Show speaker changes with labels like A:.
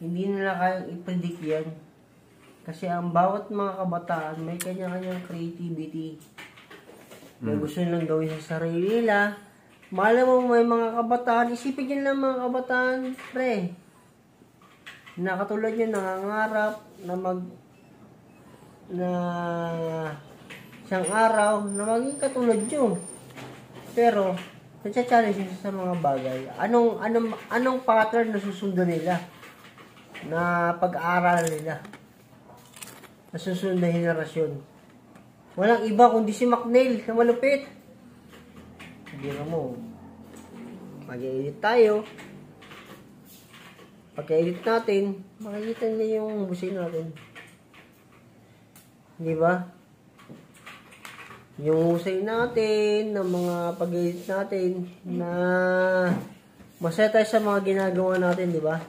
A: hindi nila kayang i-predict yan. Kasi ang bawat mga kabataan may kanya-kanyang creativity. May gusto nilang gawin sa sarili nila. Malam mo may mga kabataan, isipin nyo lang mga kabataan, pre. Na katulad nyo, nangangarap na isang araw na maging katulad nyo. Pero, nagsa-challenge nyo sa mga bagay. Anong pattern na susundan nila? Na pag-aaral nila? Na susunod na henerasyon? Walang iba kundi si McNeil na malupit. Hindi mo. Mag-edit tayo. Pagka-edit natin, makikita nila yung busin natin. Di ba? Yung husay natin, ng mga pag-edit natin, na masaya tayo sa mga ginagawa natin, di ba?